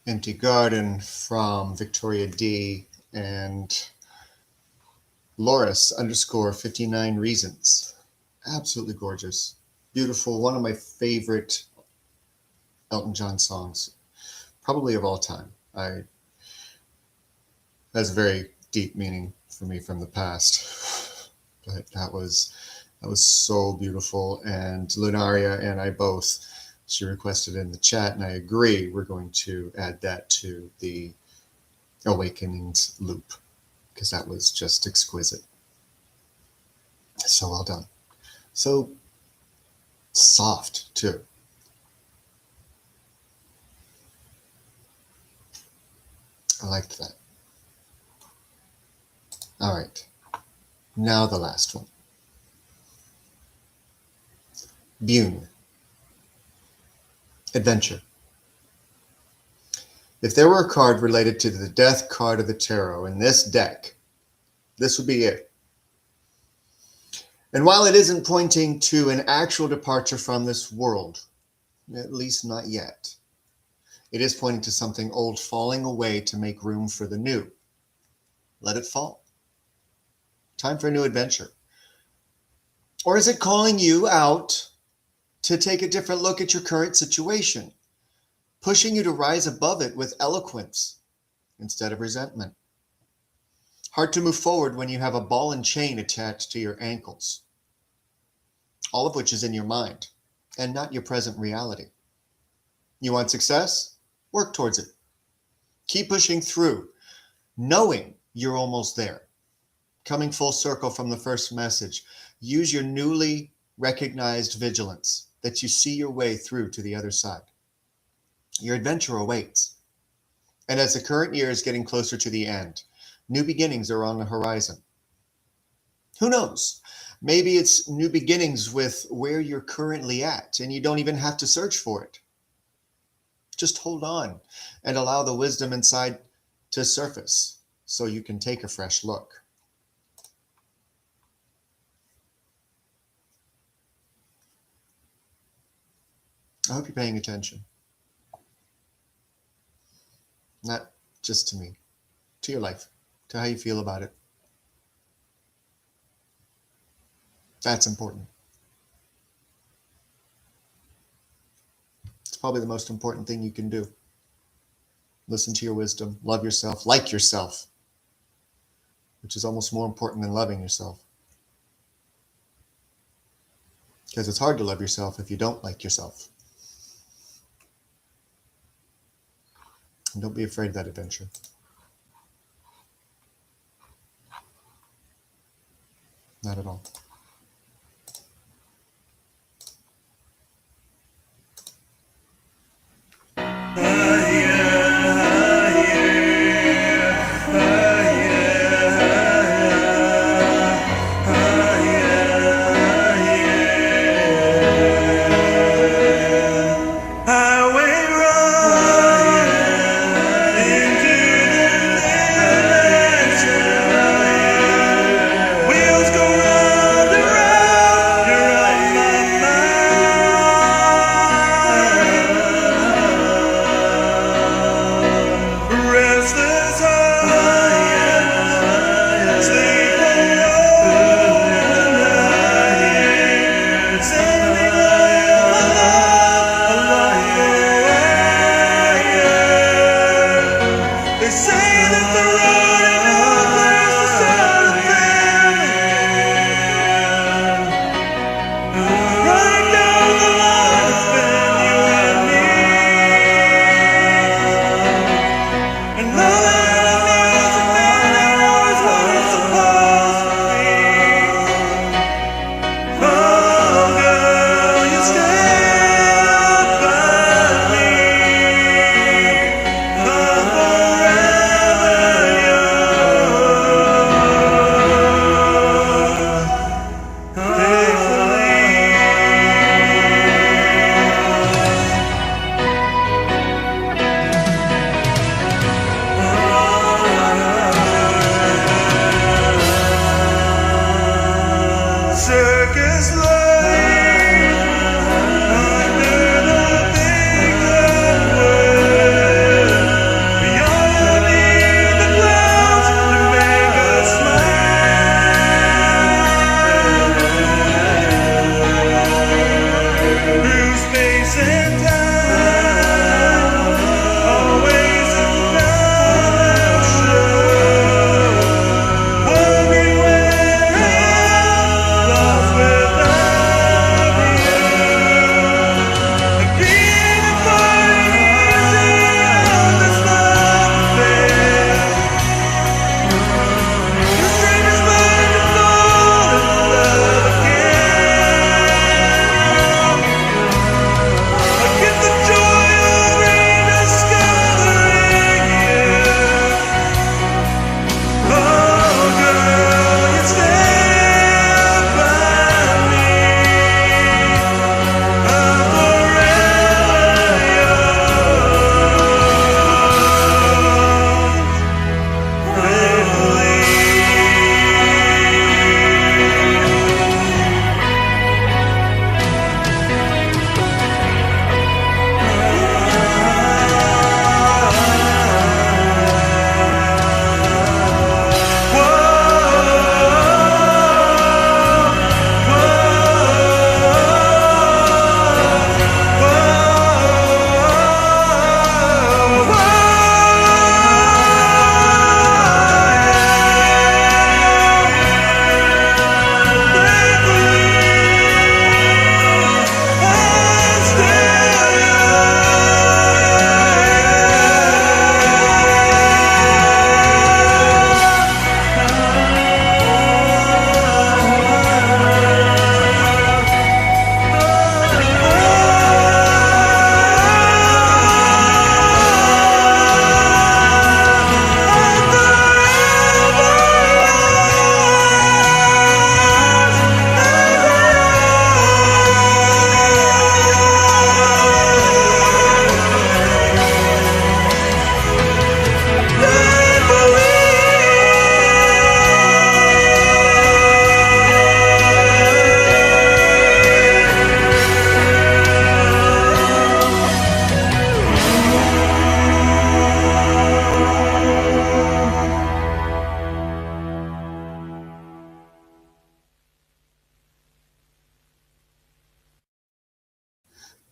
Empty Garden from Victoria D and Loris_59 Reasons. Absolutely gorgeous. Beautiful. One of my favorite Elton John songs, probably of all time. That's a very deep meaning for me from the past. But that was so beautiful. And Lunaria and I both, she requested in the chat, and I agree, we're going to add that to the Awakenings loop, because that was just exquisite. So well done. So soft, too. I liked that. All right. Now the last one. Bune. Adventure. If there were a card related to the death card of the tarot in this deck, this would be it. And while it isn't pointing to an actual departure from this world, at least not yet, it is pointing to something old falling away to make room for the new. Let it fall. Time for a new adventure. Or is it calling you out to take a different look at your current situation, pushing you to rise above it with eloquence instead of resentment? Hard to move forward when you have a ball and chain attached to your ankles, all of which is in your mind and not your present reality. You want success? Work towards it. Keep pushing through, knowing you're almost there. Coming full circle from the first message, use your newly recognized vigilance that you see your way through to the other side. Your adventure awaits. And as the current year is getting closer to the end, new beginnings are on the horizon. Who knows? Maybe it's new beginnings with where you're currently at, and you don't even have to search for it. Just hold on and allow the wisdom inside to surface so you can take a fresh look. I hope you're paying attention. Not just to me, to your life, to how you feel about it. That's important. It's probably the most important thing you can do. Listen to your wisdom, love yourself, like yourself, which is almost more important than loving yourself. Because it's hard to love yourself if you don't like yourself. And don't be afraid of that adventure. Not at all.
Forever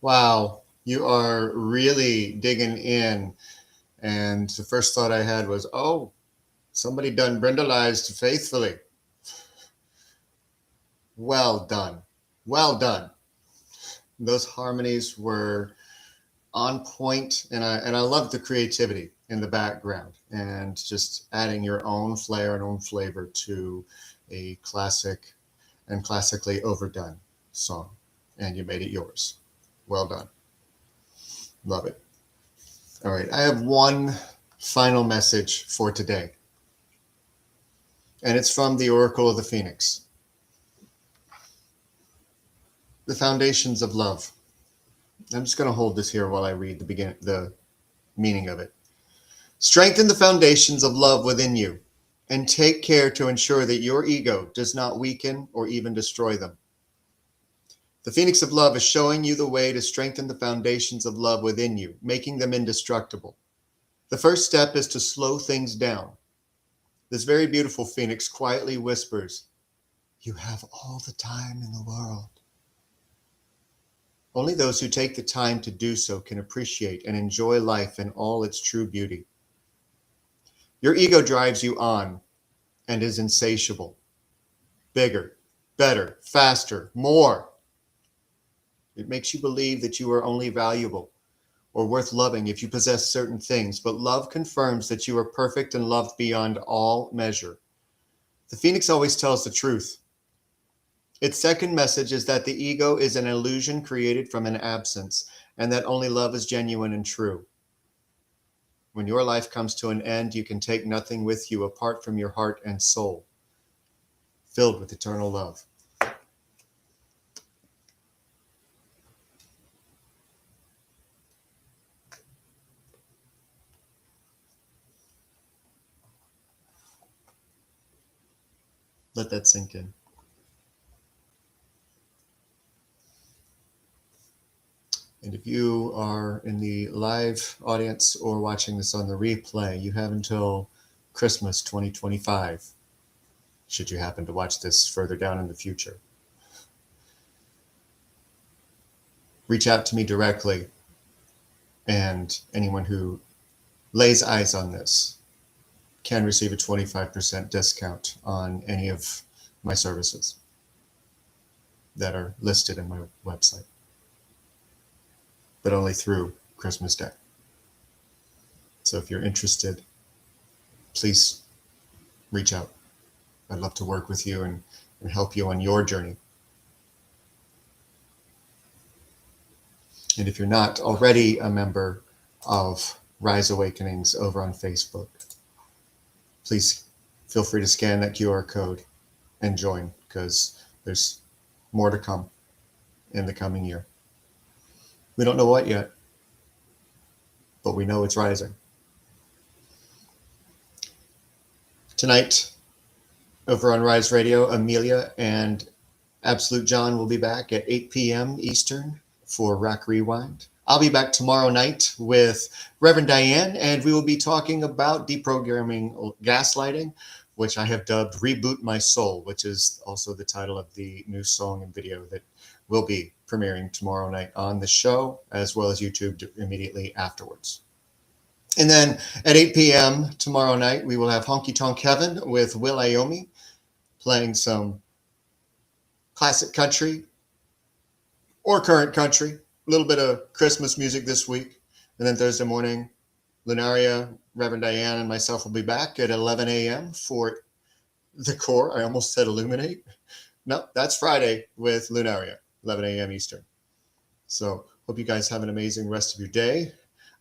Wow, you are really digging in. And the first thought I had was, oh, somebody done brindleized faithfully. Well done. Well done. Those harmonies were on point, and I love the creativity in the background and just adding your own flair and own flavor to a classic and classically overdone song. And you made it yours. Well done. Love it. All right, I have one final message for today, and it's from the Oracle of the Phoenix. The foundations of love. I'm just going to hold this here while I read the meaning of it. Strengthen the foundations of love within you, and take care to ensure that your ego does not weaken or even destroy them. The Phoenix of Love is showing you the way to strengthen the foundations of love within you, making them indestructible. The first step is to slow things down. This very beautiful Phoenix quietly whispers, "You have all the time in the world." Only those who take the time to do so can appreciate and enjoy life in all its true beauty. Your ego drives you on and is insatiable. Bigger, better, faster, more. It makes you believe that you are only valuable or worth loving if you possess certain things, but love confirms that you are perfect and loved beyond all measure. The Phoenix always tells the truth. Its second message is that the ego is an illusion created from an absence, and that only love is genuine and true. When your life comes to an end, you can take nothing with you apart from your heart and soul, filled with eternal love. Let that sink in. And if you are in the live audience or watching this on the replay, you have until Christmas 2025, should you happen to watch this further down in the future. Reach out to me directly, and anyone who lays eyes on this can receive a 25% discount on any of my services that are listed in my website, but only through Christmas Day. So if you're interested, please reach out. I'd love to work with you and help you on your journey. And if you're not already a member of Rise Awakenings over on Facebook, please feel free to scan that QR code and join, because there's more to come in the coming year. We don't know what yet, but we know it's rising. Tonight, over on Rise Radio, Amelia and Absolute John will be back at 8 p.m. Eastern for Rock Rewind. I'll be back tomorrow night with Reverend Diane, and we will be talking about deprogramming gaslighting, which I have dubbed Reboot My Soul, which is also the title of the new song and video that will be premiering tomorrow night on the show, as well as YouTube immediately afterwards. And then at 8 p.m. tomorrow night, we will have Honky Tonk Heaven with Will Aomi, playing some classic country or current country. A little bit of Christmas music this week. And then Thursday morning, Lunaria, Reverend Diane, and myself will be back at 11 a.m. for the core. I almost said Illuminate. No, that's Friday with Lunaria, 11 a.m. Eastern. So hope you guys have an amazing rest of your day.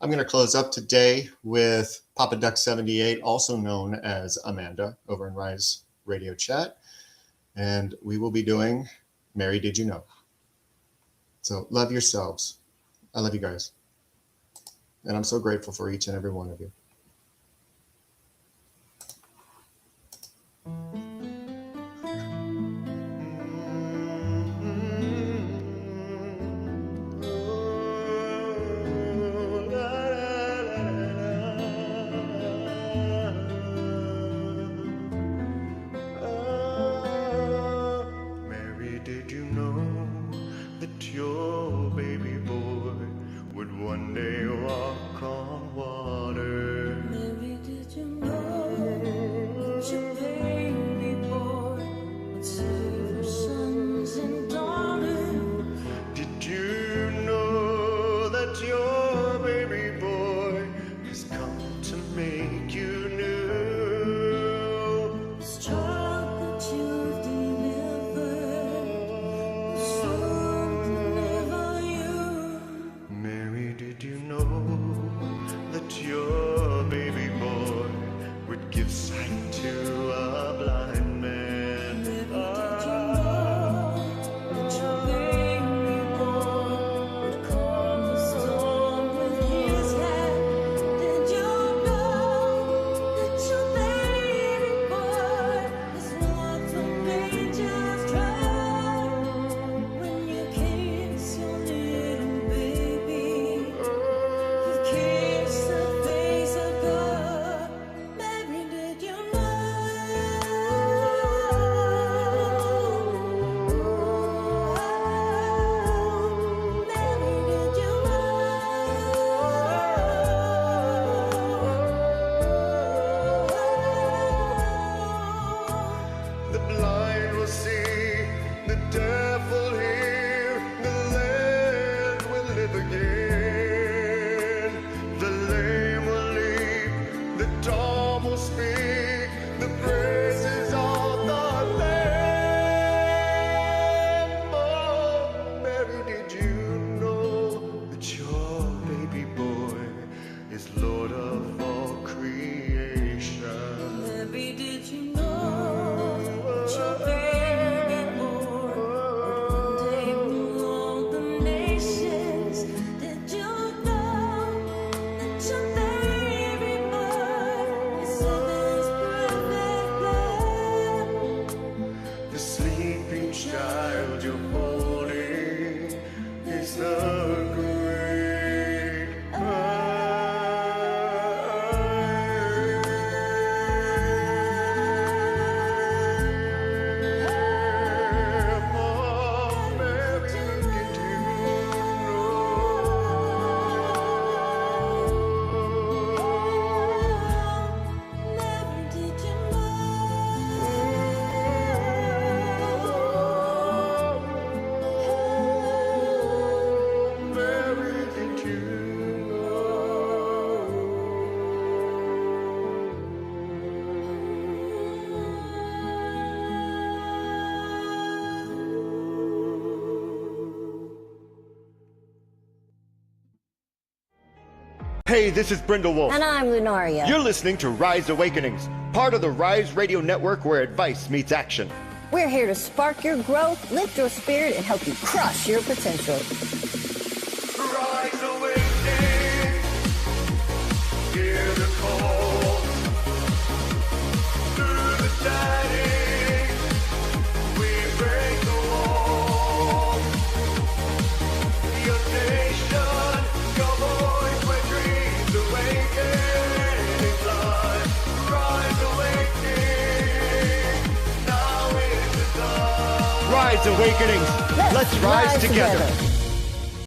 I'm going to close up today with Papa Duck 78, also known as Amanda, over in Rise Radio Chat. And we will be doing Mary Did You Know? So love yourselves. I love you guys. And I'm so grateful for each and every one of you.
Mary, did you know that your baby boy sight to a blind man.
Did you know that your baby boy would calm the storm with his hand? Did you know that your baby boy is what the angels try? When you kiss your little baby, you kiss the face of God. Mary, did you know? Mary, did you know?
The blind will see, the deaf will hear, the land will live again. The lame will leap, the dumb will speak, the praises of the Lamb. Oh, Mary, did you know that your baby boy is Lord of all creation?
Mary, did you know that your baby boy would one day rule the nations? Did you know that your baby boy is heaven's perfect Lamb?
The sleeping child you're holding is the great I am. Oh, Mary, did you know?
Mary, did you know?
Mary, did you
Hey, this is Brindlewolf.
And I'm Lunaria.
You're listening to Rise Awakenings, part of the Rise Radio Network where advice meets action.
We're here to spark your growth, lift your spirit, and help you crush your potential.
rise awakening? Hear the call through the static. We break the wall. Your station, your voice, where dreams awaken in life. Rise awakening. Now is the time.
Rise Awakenings. Let's rise together.